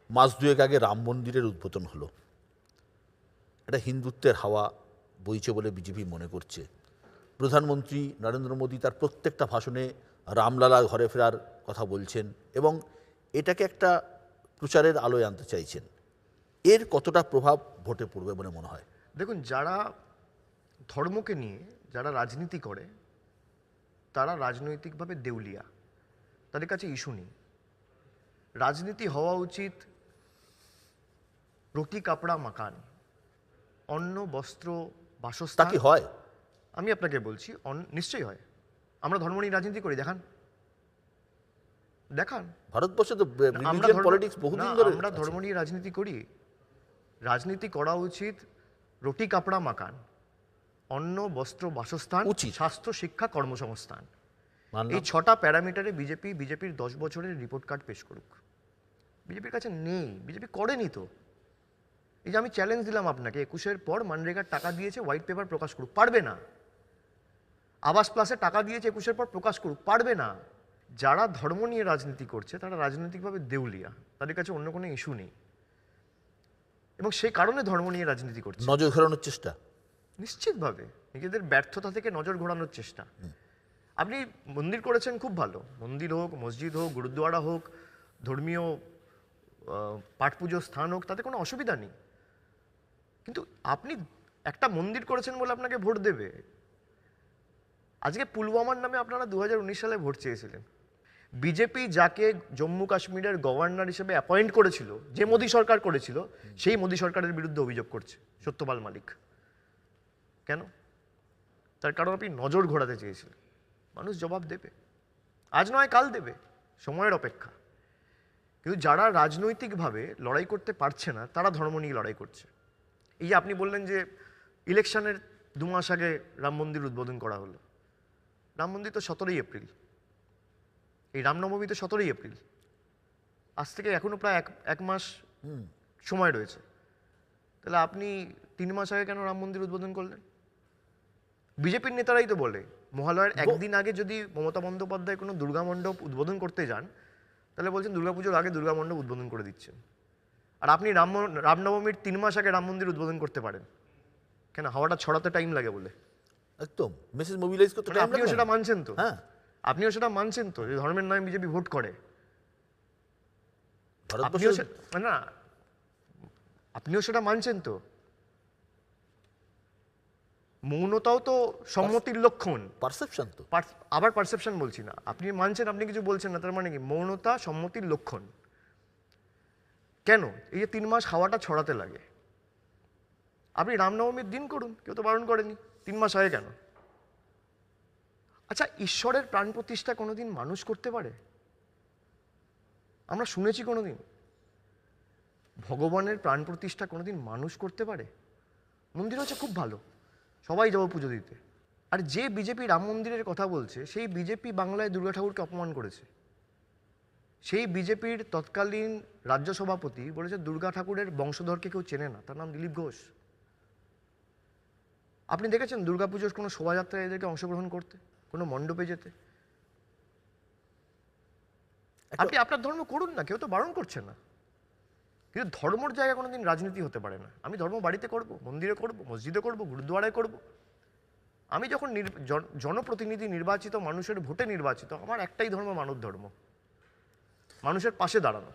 মাস দুয়েক আগে রাম মন্দিরের উদ্বোধন হলো। এটা হিন্দুত্বের হাওয়া বইছে বলে বিজেপি মনে করছে। প্রধানমন্ত্রী নরেন্দ্র মোদী তার প্রত্যেকটা ভাষণে রামলালা ঘরে ফেরার কথা বলছেন এবং এটাকে একটা প্রচারের আলোয় আনতে চাইছেন। এর কতটা প্রভাব ভোটে পড়বে বলে মনে হয়? দেখুন, যারা ধর্মকে নিয়ে যারা রাজনীতি করে তারা রাজনৈতিকভাবে দেউলিয়া, তাদের কাছে ইস্যু নেই। রাজনীতি হওয়া উচিত রুটি কাপড়া মাকান, অন্ন বস্ত্র তা বাসস্থান। কি হয়? আমি আপনাকে বলছি নিশ্চয়ই হয়। আমরা ধর্ম নিয়ে রাজনীতি করি, দেখান দেখান। ভারতবর্ষে তো আমরা রিলিজিয়ান পলিটিক্স বহুদিন ধরে আমরা ধর্ম নিয়ে রাজনীতি করি। রাজনীতি করা উচিত রুটি কাপড়া মাকান, অন্ন বস্ত্র বাসস্থান, উচিত। স্বাস্থ্য শিক্ষা কর্মসংস্থান। মানলাম। এই 6টা প্যারামিটারে বিজেপির 10 বছরের রিপোর্ট কার্ড পেশ করুক। বিজেপির কাছে নেই, বিজেপি করেনি তো। এই যে আমি চ্যালেঞ্জ দিলাম আপনাকে, 21-এর পর মানরেগার টাকা দিয়েছে, হোয়াইট পেপার প্রকাশ করুক, পারবে না। আবাস প্লাসে টাকা দিয়েছে, 21-এর পর প্রকাশ করুক, পারবে না। যারা ধর্ম নিয়ে রাজনীতি করছে তারা রাজনৈতিকভাবে দেউলিয়া, তাদের কাছে অন্য কোনো ইস্যু নেই এবং সেই কারণে ধর্ম নিয়ে রাজনীতি করছে। নজর ঘোরানোর চেষ্টা, নিশ্চিতভাবে নিজেদের ব্যর্থতা থেকে নজর ঘোরানোর চেষ্টা। আপনি মন্দির করেছেন, খুব ভালো। মন্দির হোক, মসজিদ হোক, গুরুদ্বারা হোক, ধর্মীয় পাঠ পুজোর স্থান হোক, তাতে কোনো অসুবিধা নেই। কিন্তু আপনি একটা মন্দির করেছেন বলে আপনাকে ভোট দেবে? আজকে পুলওয়ামার নামে আপনারা 2019 সালে ভোট চেয়েছিলেন। বিজেপি যাকে জম্মু কাশ্মীরের গভর্নর হিসেবে অ্যাপয়েন্ট করেছিল, যে মোদী সরকার করেছিল, সেই মোদী সরকারের বিরুদ্ধে অভিযোগ করছে সত্যপাল মালিক। কেন? তার কারণ আপনি নজর ঘোরাতে চেয়েছিলেন। মানুষ জবাব দেবে, আজ নয় কাল দেবে, সময়ের অপেক্ষা। কিন্তু যারা রাজনৈতিকভাবে লড়াই করতে পারছে না তারা ধর্ম নিয়ে লড়াই করছে। এই যে আপনি বললেন যে ইলেকশনের 2 মাস আগে রাম মন্দির উদ্বোধন করা হলো। রাম মন্দির তো 17ই এপ্রিল, এই রামনবমী তো 17ই এপ্রিল। আজ থেকে এখনো প্রায় এক মাস সময় রয়েছে। তাহলে আপনি 3 মাস আগে কেন রাম মন্দির উদ্বোধন করলেন? বিজেপির নেতারাই তো বলে, মহালয়ার একদিন আগে যদি মমতা বন্দ্যোপাধ্যায় কোনো দুর্গা মণ্ডপ উদ্বোধন করতে যান, তাহলে বলছেন দুর্গাপুজোর আগে দুর্গা মণ্ডপ উদ্বোধন করে দিচ্ছেন। আর আপনি রামনবমীর 3 মাস আগে রাম মন্দির উদ্বোধন করতে পারেন কেন? হাওয়াটা ছড়াতে টাইম লাগে বলে। একদম মেসেজ মোবিলাইজ করতে টাইম আপনিও লাগে সেটা না? মানছেন তো? হ্যাঁ, আপনিও সেটা মানছেন তো যে ধর্মের নামে বিজেপি ভোট করে? আপনিও ভারতবর্ষে না, আপনিও সেটা মানছেন তো? মৌনতাও তো সম্মতির লক্ষণ। পারসেপশন তো। আবার পারসেপশন বলছি না, আপনি মানছেন, আপনি কিছু বলছেন না, তার মানে কি? মৌনতা সম্মতির লক্ষণ। কেন এই যে 3 মাস হাওয়াটা ছড়াতে লাগে? আপনি রামনবমীর দিন করুন, কেউ তো বারণ করেনি। 3 মাস আগে কেন? আচ্ছা, ঈশ্বরের প্রাণ প্রতিষ্ঠা কোনোদিন মানুষ করতে পারে? আমরা শুনেছি কোনোদিন? ভগবানের প্রাণ প্রতিষ্ঠা কোনোদিন মানুষ করতে পারে? মন্দির হচ্ছে খুব ভালো, সবাই যাবো পুজো দিতে। আর যে বিজেপি রাম মন্দিরের কথা বলছে, সেই বিজেপি বাংলায় দুর্গা ঠাকুরকে অপমান করেছে। সেই বিজেপির তৎকালীন রাজ্য সভাপতি বলেছে দুর্গা ঠাকুরের বংশধরকে কেউ চেনে না, তার নাম দিলীপ ঘোষ। আপনি দেখেছেন দুর্গাপুজোর কোনো শোভাযাত্রায় এদেরকে অংশগ্রহণ করতে, কোনো মণ্ডপে যেতে? আপনি আপনার ধর্ম করুন না, কেউ তো বারণ করছে না, কিন্তু ধর্মর জায়গায় কোনোদিন রাজনীতি হতে পারে না। আমি ধর্ম বাড়িতে করব, মন্দিরে করব, মসজিদে করব, গুরুদ্বারায় করব। আমি যখন জনপ্রতিনিধি নির্বাচিত, মানুষের ভোটে নির্বাচিত, আমার একটাই ধর্ম, মানব ধর্ম, মানুষের পাশে দাঁড়ানো।